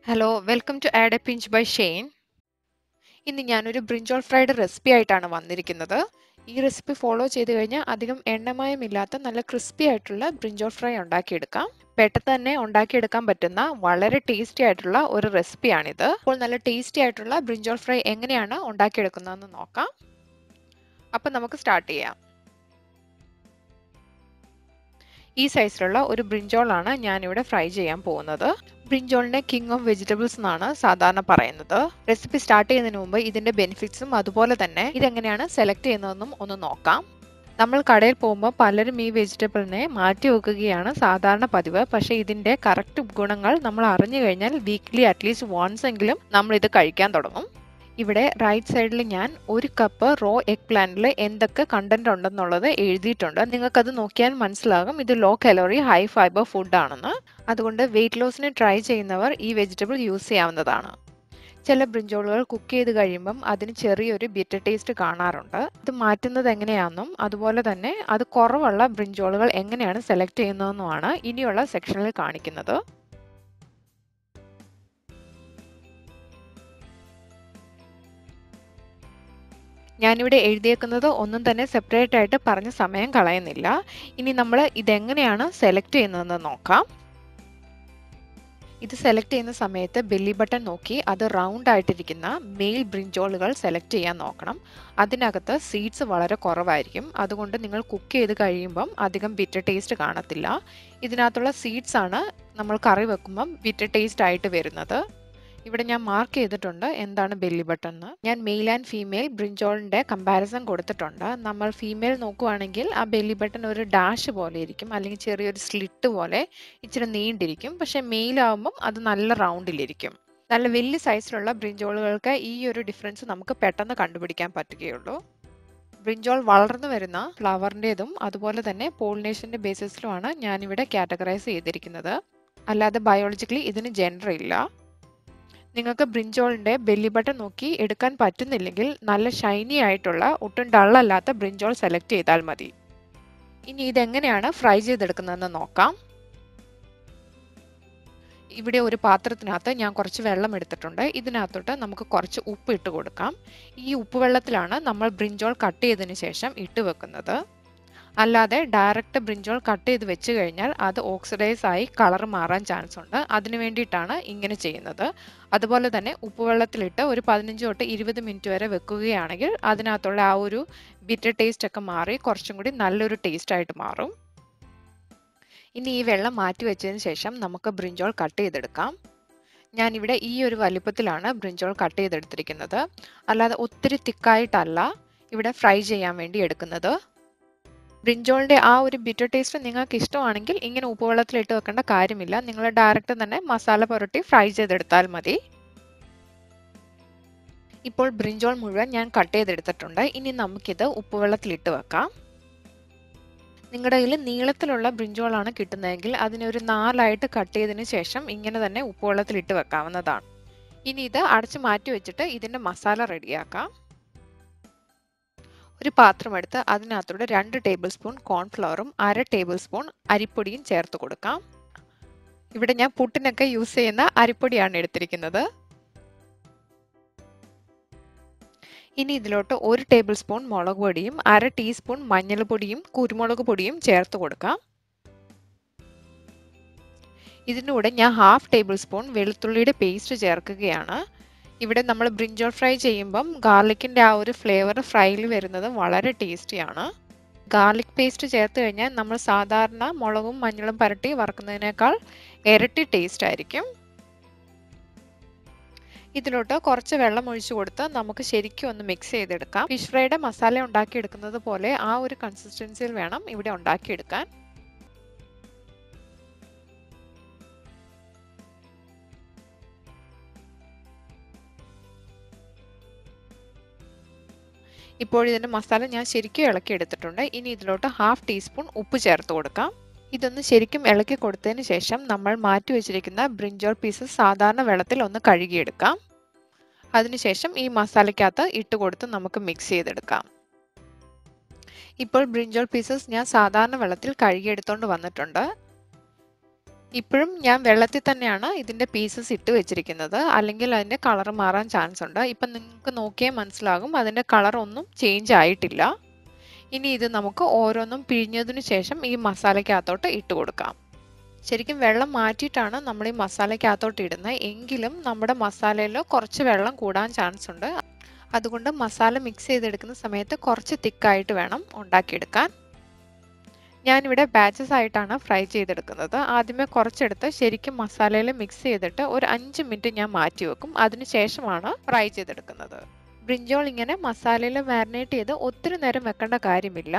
Hello, welcome to add a pinch by Shane. ഇന്ന് ഞാനൊരു brinjal fried recipe ആയിട്ടാണ് വന്നിരിക്കുന്നത്. ഈ റെസിപ്പി ഫോളോ ചെയ്ത് കഴിഞ്ഞാൽ അധികം എണ്ണമയമില്ലാത്ത നല്ല ക്രിസ്പി ആയിട്ടുള്ള ബ്രിഞ്ചോൾ ഫ്രൈ ഉണ്ടാക്കിയെടുക്കാം. പെട്ടെന്ന് തന്നെ ഉണ്ടാക്കിയെടുക്കാൻ പറ്റുന്ന വളരെ ടേസ്റ്റി ആയിട്ടുള്ള ഒരു റെസിപ്പിയാണിത്. അപ്പോൾ നല്ല ടേസ്റ്റി ആയിട്ടുള്ള ബ്രിഞ്ചോൾ ഫ്രൈ എങ്ങനെയാണ് ഉണ്ടാക്കിയെടുക്കുന്നതെന്ന് നോക്കാം. അപ്പം നമുക്ക് സ്റ്റാർട്ട് ചെയ്യാം. ഈ സൈസിലുള്ള ഒരു ബ്രിഞ്ചോളാണ് ഞാനിവിടെ ഫ്രൈ ചെയ്യാൻ പോകുന്നത്. ബ്രിഞ്ചോളിനെ കിങ് ഓഫ് വെജിറ്റബിൾസ് എന്നാണ് സാധാരണ പറയുന്നത്. റെസിപ്പി സ്റ്റാർട്ട് ചെയ്യുന്നതിന് മുമ്പ് ഇതിന്റെ ബെനിഫിറ്റ്സും അതുപോലെ തന്നെ ഇതെങ്ങനെയാണ് സെലക്ട് ചെയ്യുന്നതെന്നും ഒന്ന് നോക്കാം. നമ്മൾ കടയിൽ പോകുമ്പോൾ പലരും ഈ വെജിറ്റബിളിനെ മാറ്റി വെക്കുകയാണ് സാധാരണ പതിവ്. പക്ഷേ ഇതിന്റെ കറക്റ്റ് ഗുണങ്ങൾ നമ്മൾ അറിഞ്ഞു കഴിഞ്ഞാൽ വീക്ക്ലി അറ്റ്ലീസ്റ്റ് വൺസ് എങ്കിലും നമ്മൾ ഇത് കഴിക്കാൻ തുടങ്ങും. ഇവിടെ റൈറ്റ് സൈഡിൽ ഞാൻ 1 കപ്പ് റോ എഗ് പ്ലാന്റിൽ എന്തൊക്കെ കണ്ടന്റ് ഉണ്ടെന്നുള്ളത് എഴുതിയിട്ടുണ്ട്. നിങ്ങൾക്കത് നോക്കിയാൽ മനസ്സിലാകും ഇത് low calorie high fibre food ആണെന്ന്. അതുകൊണ്ട് വെയിറ്റ് ലോസിന് ട്രൈ ചെയ്യുന്നവർ ഈ വെജിറ്റബിൾ യൂസ് ചെയ്യാവുന്നതാണ്. ചില ബ്രിഞ്ചോളുകൾ കുക്ക് ചെയ്ത് കഴിയുമ്പം അതിന് ചെറിയൊരു ബിറ്റർ ടേസ്റ്റ് കാണാറുണ്ട്. ഇത് മാറ്റുന്നത് എങ്ങനെയാണെന്നും അതുപോലെ തന്നെ അത് കുറവുള്ള ബ്രിഞ്ചോളുകൾ എങ്ങനെയാണ് സെലക്ട് ചെയ്യുന്നതെന്നുമാണ് ഇനിയുള്ള സെക്ഷനിൽ കാണിക്കുന്നത്. ഞാനിവിടെ എഴുതിയേക്കുന്നത് ഒന്നും തന്നെ സെപ്പറേറ്റ് ആയിട്ട് പറഞ്ഞ സമയം കളയുന്നില്ല. ഇനി നമ്മൾ ഇതെങ്ങനെയാണ് സെലക്ട് ചെയ്യുന്നതെന്ന് നോക്കാം. ഇത് സെലക്ട് ചെയ്യുന്ന സമയത്ത് ബെല്ലി ബട്ടൺ നോക്കി അത് റൗണ്ട് ആയിട്ടിരിക്കുന്ന മെയിൽ ബ്രിഞ്ചോളുകൾ സെലക്ട് ചെയ്യാൻ നോക്കണം. അതിനകത്ത് സീഡ്സ് വളരെ കുറവായിരിക്കും. അതുകൊണ്ട് നിങ്ങൾ കുക്ക് ചെയ്ത് കഴിയുമ്പം അധികം ബിറ്റർ ടേസ്റ്റ് കാണത്തില്ല. ഇതിനകത്തുള്ള സീഡ്സ് ആണ് നമ്മൾ കറി വെക്കുമ്പം ബിറ്റർ ടേസ്റ്റ് ആയിട്ട് വരുന്നത്. ഇവിടെ ഞാൻ മാർക്ക് ചെയ്തിട്ടുണ്ട് എന്താണ് ബെല്ലി ബട്ടൺ എന്ന്. ഞാൻ മെയിൽ ആൻഡ് ഫീമെയിൽ ബ്രിഞ്ചോളിന്റെ കമ്പാരിസൺ കൊടുത്തിട്ടുണ്ട്. നമ്മൾ ഫീമെയിൽ നോക്കുവാണെങ്കിൽ ആ ബെല്ലി ബട്ടൺ ഒരു ഡാഷ് പോലെ ഇരിക്കും, അല്ലെങ്കിൽ ചെറിയൊരു സ്ലിറ്റ് പോലെ ഇച്ചിരി നീണ്ടിരിക്കും. പക്ഷെ മെയിൽ ആവുമ്പം അത് നല്ല റൗണ്ടിലിരിക്കും. നല്ല വലിയ സൈസിലുള്ള ബ്രിഞ്ചോളുകൾക്ക് ഈ ഒരു ഡിഫറൻസ് നമുക്ക് പെട്ടെന്ന് കണ്ടുപിടിക്കാൻ പറ്റുകയുള്ളൂ. ബ്രിഞ്ചോൾ വളർന്നു വരുന്ന ഫ്ലവറിൻ്റെതും അതുപോലെ തന്നെ പോളിനേഷന്റെ ബേസിസിലുമാണ് ഞാനിവിടെ കാറ്റഗറൈസ് ചെയ്തിരിക്കുന്നത്. അല്ലാതെ ബയോളജിക്കലി ഇതിന് ജെൻഡർ ഇല്ല. നിങ്ങൾക്ക് ബ്രിഞ്ചോളിന്റെ ബെല്ലി ബട്ടൺ നോക്കി എടുക്കാൻ പറ്റുന്നില്ലെങ്കിൽ നല്ല ഷൈനി ആയിട്ടുള്ള ഒട്ടും ഡള്ളല്ലാത്ത ബ്രിഞ്ചോൾ സെലക്ട് ചെയ്താൽ മതി. ഇനി ഇതെങ്ങനെയാണ് ഫ്രൈ ചെയ്തെടുക്കുന്നതെന്ന് നോക്കാം. ഇവിടെ ഒരു പാത്രത്തിനകത്ത് ഞാൻ കുറച്ച് വെള്ളം എടുത്തിട്ടുണ്ട്. ഇതിനകത്തോട്ട് നമുക്ക് കുറച്ച് ഉപ്പ് ഇട്ട് കൊടുക്കാം. ഈ ഉപ്പ് വെള്ളത്തിലാണ് നമ്മൾ ബ്രിഞ്ചോൾ കട്ട് ചെയ്തതിന് ശേഷം ഇട്ട് വെക്കുന്നത്. അല്ലാതെ ഡയറക്റ്റ് ബ്രിഞ്ചോൾ കട്ട് ചെയ്ത് വെച്ച് കഴിഞ്ഞാൽ അത് ഓക്സിഡൈസ് ആയി കളർ മാറാൻ ചാൻസ് ഉണ്ട്. അതിനു വേണ്ടിയിട്ടാണ് ഇങ്ങനെ ചെയ്യുന്നത്. അതുപോലെ തന്നെ ഉപ്പുവെള്ളത്തിലിട്ട് ഒരു 15 തൊട്ട് 20 മിനിറ്റ് വരെ വെക്കുകയാണെങ്കിൽ അതിനകത്തുള്ള ആ ഒരു ബിറ്റർ ടേസ്റ്റ് ഒക്കെ മാറി കുറച്ചും കൂടി നല്ലൊരു ടേസ്റ്റ് ആയിട്ട് മാറും. ഇനി ഈ വെള്ളം മാറ്റി വെച്ചതിന് ശേഷം നമുക്ക് ബ്രിഞ്ചോൾ കട്ട് ചെയ്തെടുക്കാം. ഞാനിവിടെ ഈ ഒരു വലിപ്പത്തിലാണ് ബ്രിഞ്ചോൾ കട്ട് ചെയ്തെടുത്തിരിക്കുന്നത്. അല്ലാതെ ഒത്തിരി തിക്കായിട്ടല്ല ഇവിടെ ഫ്രൈ ചെയ്യാൻ വേണ്ടി എടുക്കുന്നത്. ബ്രിഞ്ചോളിന്റെ ആ ഒരു ബിറ്റർ ടേസ്റ്റ് നിങ്ങൾക്ക് ഇഷ്ടമാണെങ്കിൽ ഇങ്ങനെ ഉപ്പുവെള്ളത്തിലിട്ട് വെക്കേണ്ട കാര്യമില്ല. നിങ്ങൾ ഡയറക്റ്റ് തന്നെ മസാല പുരട്ടി ഫ്രൈ ചെയ്തെടുത്താൽ മതി. ഇപ്പോൾ ബ്രിഞ്ചോൾ മുഴുവൻ ഞാൻ കട്ട് ചെയ്തെടുത്തിട്ടുണ്ട്. ഇനി നമുക്കിത് ഉപ്പുവെള്ളത്തിലിട്ട് വെക്കാം. നിങ്ങളുടെ കയ്യിൽ നീളത്തിലുള്ള ബ്രിഞ്ചോളാണ് കിട്ടുന്നതെങ്കിൽ അതിനെ ഒരു 4 കട്ട് ചെയ്തതിന് ശേഷം ഇങ്ങനെ തന്നെ ഉപ്പുവെള്ളത്തിലിട്ട് വെക്കാവുന്നതാണ്. ഇനി ഇത് അടച്ചു മാറ്റി വെച്ചിട്ട് ഇതിന്റെ മസാല റെഡിയാക്കാം. ഒരു പാത്രം എടുത്ത് അതിനകത്തൂടെ 2 ടേബിൾ സ്പൂൺ കോൺഫ്ലവറും 1/2 ടേബിൾ സ്പൂൺ അരിപ്പൊടിയും ചേർത്ത് കൊടുക്കാം. ഇവിടെ ഞാൻ പുട്ടിനൊക്കെ യൂസ് ചെയ്യുന്ന അരിപ്പൊടിയാണ് എടുത്തിരിക്കുന്നത്. ഇനി ഇതിലോട്ട് 1 ടേബിൾ സ്പൂൺ മുളക് പൊടിയും 1/2 ടീസ്പൂൺ മഞ്ഞൾപ്പൊടിയും കുരുമുളക് പൊടിയും ചേർത്ത് കൊടുക്കാം. ഇതിനൂടെ ഞാൻ 1/2 ടേബിൾ സ്പൂൺ വെളുത്തുള്ളിയുടെ പേസ്റ്റ് ചേർക്കുകയാണ്. ഇവിടെ നമ്മൾ ബ്രിഞ്ചോൾ ഫ്രൈ ചെയ്യുമ്പം ഗാർലിക്കിൻ്റെ ആ ഒരു ഫ്ലേവർ ഫ്രൈയിൽ വരുന്നത് വളരെ ടേസ്റ്റിയാണ്. ഗാർലിക് പേസ്റ്റ് ചേർത്ത് കഴിഞ്ഞാൽ നമ്മൾ സാധാരണ മുളകും മഞ്ഞളും പുരട്ടി വറുക്കുന്നതിനേക്കാൾ ഇരട്ടി ടേസ്റ്റ് ആയിരിക്കും. ഇതിലോട്ട് കുറച്ച് വെള്ളം ഒഴിച്ചു കൊടുത്ത് നമുക്ക് ശരിക്കും ഒന്ന് മിക്സ് ചെയ്തെടുക്കാം. ഫിഷ് ഫ്രൈയുടെ മസാല ഉണ്ടാക്കിയെടുക്കുന്നത് പോലെ ആ ഒരു കൺസിസ്റ്റൻസിയിൽ വേണം ഇവിടെ ഉണ്ടാക്കിയെടുക്കാൻ. ഇപ്പോൾ ഇതിൻ്റെ മസാല ഞാൻ ശരിക്കും ഇളക്കി എടുത്തിട്ടുണ്ട്. ഇനി ഇതിലോട്ട് 1/2 ടീസ്പൂൺ ഉപ്പ് ചേർത്ത് കൊടുക്കാം. ഇതൊന്ന് ശരിക്കും ഇളക്കി കൊടുത്തതിന് ശേഷം നമ്മൾ മാറ്റി വെച്ചിരിക്കുന്ന ബ്രിഞ്ചോൾ പീസസ് സാധാരണ വെള്ളത്തിൽ ഒന്ന് കഴുകിയെടുക്കാം. അതിനുശേഷം ഈ മസാലയ്ക്കകത്ത് ഇട്ട് കൊടുത്ത് നമുക്ക് മിക്സ് ചെയ്തെടുക്കാം. ഇപ്പോൾ ബ്രിഞ്ചോൾ പീസസ് ഞാൻ സാധാരണ വെള്ളത്തിൽ കഴുകിയെടുത്തോണ്ട് വന്നിട്ടുണ്ട്. ഇപ്പോഴും ഞാൻ വെള്ളത്തിൽ തന്നെയാണ് ഇതിൻ്റെ പീസസ് ഇട്ട് വെച്ചിരിക്കുന്നത്, അല്ലെങ്കിൽ അതിൻ്റെ കളർ മാറാൻ ചാൻസ് ഉണ്ട്. ഇപ്പം നിങ്ങൾക്ക് നോക്കിയാൽ മനസ്സിലാകും അതിൻ്റെ കളർ ഒന്നും ചേഞ്ച് ആയിട്ടില്ല. ഇനി ഇത് നമുക്ക് ഓരോന്നും പിഴിഞ്ഞതിന് ശേഷം ഈ മസാലയ്ക്കകത്തോട്ട് ഇട്ട് കൊടുക്കാം. ശരിക്കും വെള്ളം മാറ്റിയിട്ടാണ് നമ്മൾ ഈ മസാലയ്ക്കകത്തോട്ട് ഇടുന്നത്, എങ്കിലും നമ്മുടെ മസാലയിൽ കുറച്ച് വെള്ളം കൂടാൻ ചാൻസ് ഉണ്ട്. അതുകൊണ്ട് മസാല മിക്സ് ചെയ്തെടുക്കുന്ന സമയത്ത് കുറച്ച് തിക്കായിട്ട് വേണം ഉണ്ടാക്കിയെടുക്കാൻ. ഞാനിവിടെ ബാച്ചസ് ആയിട്ടാണ് ഫ്രൈ ചെയ്തെടുക്കുന്നത്. ആദ്യമേ കുറച്ചെടുത്ത് ശരിക്കും മസാലയിൽ മിക്സ് ചെയ്തിട്ട് ഒരു 5 മിനിറ്റ് ഞാൻ മാറ്റി വെക്കും. അതിനുശേഷമാണ് ഫ്രൈ ചെയ്തെടുക്കുന്നത്. ബ്രിഞ്ചോൾ ഇങ്ങനെ മസാലയിൽ മാരിനേറ്റ് ചെയ്ത് ഒത്തിരി നേരം വെക്കേണ്ട കാര്യമില്ല.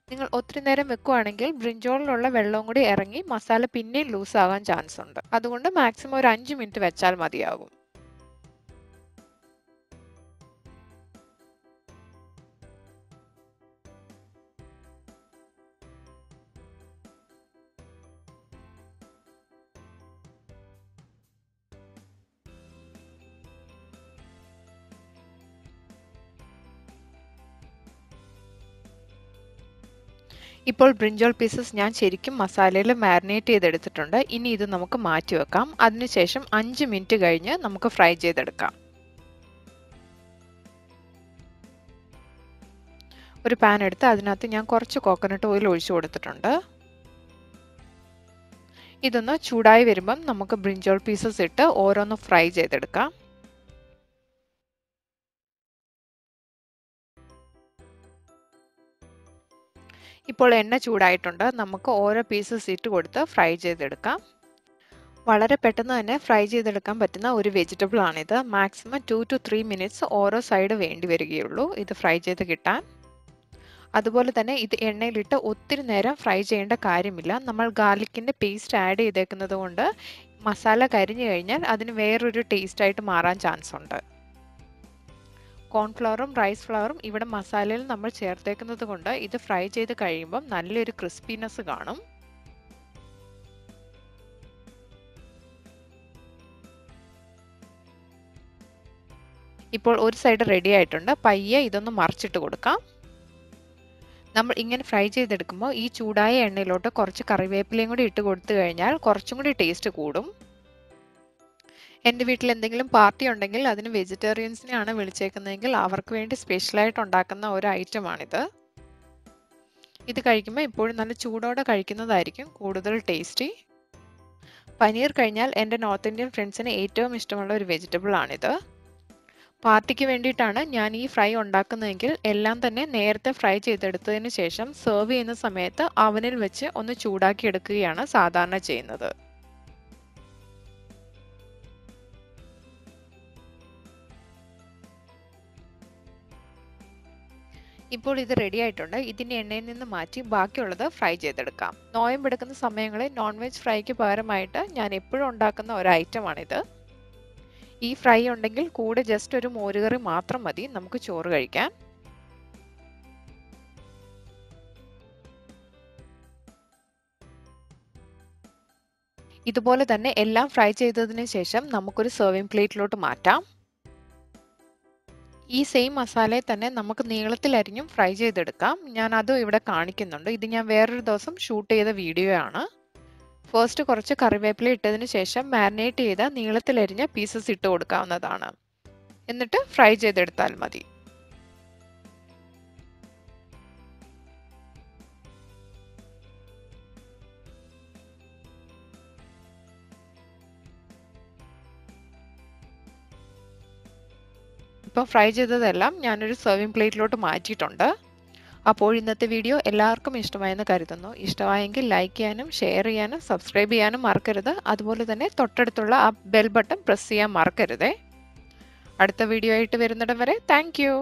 നിങ്ങൾ ഒത്തിരി നേരം വെക്കുകയാണെങ്കിൽ ബ്രിഞ്ചോളിലുള്ള വെള്ളവും കൂടി ഇറങ്ങി മസാല പിന്നെയും ലൂസ് ആകാൻ ചാൻസ് ഉണ്ട്. അതുകൊണ്ട് മാക്സിമം ഒരു 5 മിനിറ്റ് വെച്ചാൽ മതിയാകും. ഇപ്പോൾ ബ്രിഞ്ചോൾ പീസസ് ഞാൻ ശരിക്കും മസാലയിൽ മാരിനേറ്റ് ചെയ്തെടുത്തിട്ടുണ്ട്. ഇനി ഇത് നമുക്ക് മാറ്റി വെക്കാം. അതിനുശേഷം 5 മിനിറ്റ് കഴിഞ്ഞ് നമുക്ക് ഫ്രൈ ചെയ്തെടുക്കാം. ഒരു പാൻ എടുത്ത് അതിനകത്ത് ഞാൻ കുറച്ച് കോക്കനട്ട് ഓയിൽ ഒഴിച്ചു കൊടുത്തിട്ടുണ്ട്. ഇതൊന്ന് ചൂടായി വരുമ്പം നമുക്ക് ബ്രിഞ്ചോൾ പീസസ് ഇട്ട് ഓരോന്ന് ഫ്രൈ ചെയ്തെടുക്കാം. ഇപ്പോൾ എണ്ണ ചൂടായിട്ടുണ്ട്. നമുക്ക് ഓരോ പീസസ് ഇട്ട് കൊടുത്ത് ഫ്രൈ ചെയ്തെടുക്കാം. വളരെ പെട്ടെന്ന് തന്നെ ഫ്രൈ ചെയ്തെടുക്കാൻ പറ്റുന്ന ഒരു വെജിറ്റബിൾ ആണിത്. മാക്സിമം 2 to 3 മിനിറ്റ്സ് ഓരോ സൈഡ് വേണ്ടി വരികയുള്ളൂ ഇത് ഫ്രൈ ചെയ്ത് കിട്ടാൻ. അതുപോലെ തന്നെ ഇത് എണ്ണയിലിട്ട് ഒത്തിരി നേരം ഫ്രൈ ചെയ്യേണ്ട കാര്യമില്ല. നമ്മൾ ഗാർലിക്കിൻ്റെ പേസ്റ്റ് ആഡ് ചെയ്തേക്കുന്നത് കൊണ്ട് മസാല കരിഞ്ഞു കഴിഞ്ഞാൽ അതിന് വേറൊരു ടേസ്റ്റായിട്ട് മാറാൻ ചാൻസ് ഉണ്ട്. കോൺഫ്ലവറും റൈസ് ഫ്ലവറും ഇവിടെ മസാലയിൽ നമ്മൾ ചേർത്തേക്കുന്നത് കൊണ്ട് ഇത് ഫ്രൈ ചെയ്ത് കഴിയുമ്പം നല്ലൊരു ക്രിസ്പിനെസ് കാണും. ഇപ്പോൾ ഒരു സൈഡ് റെഡി ആയിട്ടുണ്ട്. പയ്യെ ഇതൊന്ന് മറിച്ചിട്ട് കൊടുക്കാം. നമ്മൾ ഇങ്ങനെ ഫ്രൈ ചെയ്തെടുക്കുമ്പോൾ ഈ ചൂടായ എണ്ണയിലോട്ട് കുറച്ച് കറിവേപ്പിലയും കൂടി ഇട്ട് കൊടുത്തു കഴിഞ്ഞാൽ കുറച്ചും കൂടി ടേസ്റ്റ് കൂടും. എൻ്റെ വീട്ടിൽ എന്തെങ്കിലും പാർട്ടി ഉണ്ടെങ്കിൽ അതിന് വെജിറ്റേറിയൻസിനെയാണ് വിളിച്ചേക്കുന്നതെങ്കിൽ അവർക്ക് വേണ്ടി സ്പെഷ്യലായിട്ട് ഉണ്ടാക്കുന്ന ഒരു ഐറ്റമാണിത്. ഇത് കഴിക്കുമ്പോൾ ഇപ്പോഴും നല്ല ചൂടോടെ കഴിക്കുന്നതായിരിക്കും കൂടുതൽ ടേസ്റ്റി. പനീർ കഴിഞ്ഞാൽ എൻ്റെ നോർത്ത് ഇന്ത്യൻ ഫ്രണ്ട്സിന് ഏറ്റവും ഇഷ്ടമുള്ള ഒരു വെജിറ്റബിൾ ആണിത്. പാർട്ടിക്ക് വേണ്ടിയിട്ടാണ് ഞാൻ ഈ ഫ്രൈ ഉണ്ടാക്കുന്നതെങ്കിൽ എല്ലാം തന്നെ നേരത്തെ ഫ്രൈ ചെയ്തെടുത്തതിന് ശേഷം സെർവ് ചെയ്യുന്ന സമയത്ത് അവനിൽ വെച്ച് ഒന്ന് ചൂടാക്കി എടുക്കുകയാണ് സാധാരണ ചെയ്യുന്നത്. ഇപ്പോൾ ഇത് റെഡി ആയിട്ടുണ്ട്. ഇതിൻ്റെ എണ്ണയിൽ നിന്ന് മാറ്റി ബാക്കിയുള്ളത് ഫ്രൈ ചെയ്തെടുക്കാം. നോയമ്പെടുക്കുന്ന സമയങ്ങളിൽ നോൺ വെജ് ഫ്രൈക്ക് പകരമായിട്ട് ഞാൻ എപ്പോഴും ഉണ്ടാക്കുന്ന ഒരു ഐറ്റമാണിത്. ഈ ഫ്രൈ ഉണ്ടെങ്കിൽ കൂടെ ജസ്റ്റ് ഒരു മോരുകറി മാത്രം മതി നമുക്ക് ചോറ് കഴിക്കാൻ. ഇതുപോലെ തന്നെ എല്ലാം ഫ്രൈ ചെയ്തതിന് ശേഷം നമുക്കൊരു സെർവിങ് പ്ലേറ്റിലോട്ട് മാറ്റാം. ഈ സെയിം മസാലയെ തന്നെ നമുക്ക് നീളത്തിൽ അരിഞ്ഞും ഫ്രൈ ചെയ്തെടുക്കാം. ഞാൻ അതും ഇവിടെ കാണിക്കുന്നുണ്ട്. ഇത് ഞാൻ വേറൊരു ദിവസം ഷൂട്ട് ചെയ്ത വീഡിയോ ആണ്. ഫസ്റ്റ് കുറച്ച് കറിവേപ്പില ഇട്ടതിന് ശേഷം മാരിനേറ്റ് ചെയ്ത നീളത്തിലരിഞ്ഞ പീസസ് ഇട്ട് കൊടുക്കാവുന്നതാണ്. എന്നിട്ട് ഫ്രൈ ചെയ്തെടുത്താൽ മതി. ഇപ്പോൾ ഫ്രൈ ചെയ്തതെല്ലാം ഞാനൊരു സെർവിങ് പ്ലേറ്റിലോട്ട് മാറ്റിയിട്ടുണ്ട്. അപ്പോൾ ഇന്നത്തെ വീഡിയോ എല്ലാവർക്കും ഇഷ്ടമായെന്ന് കരുതുന്നു. ഇഷ്ടമായെങ്കിൽ ലൈക്ക് ചെയ്യാനും ഷെയർ ചെയ്യാനും സബ്സ്ക്രൈബ് ചെയ്യാനും മറക്കരുത്. അതുപോലെ തന്നെ തൊട്ടടുത്തുള്ള ആ ബെൽ ബട്ടൺ പ്രസ് ചെയ്യാൻ മറക്കരുതേ. അടുത്ത വീഡിയോ ആയിട്ട് വരുന്നിടം വരെ താങ്ക് യു.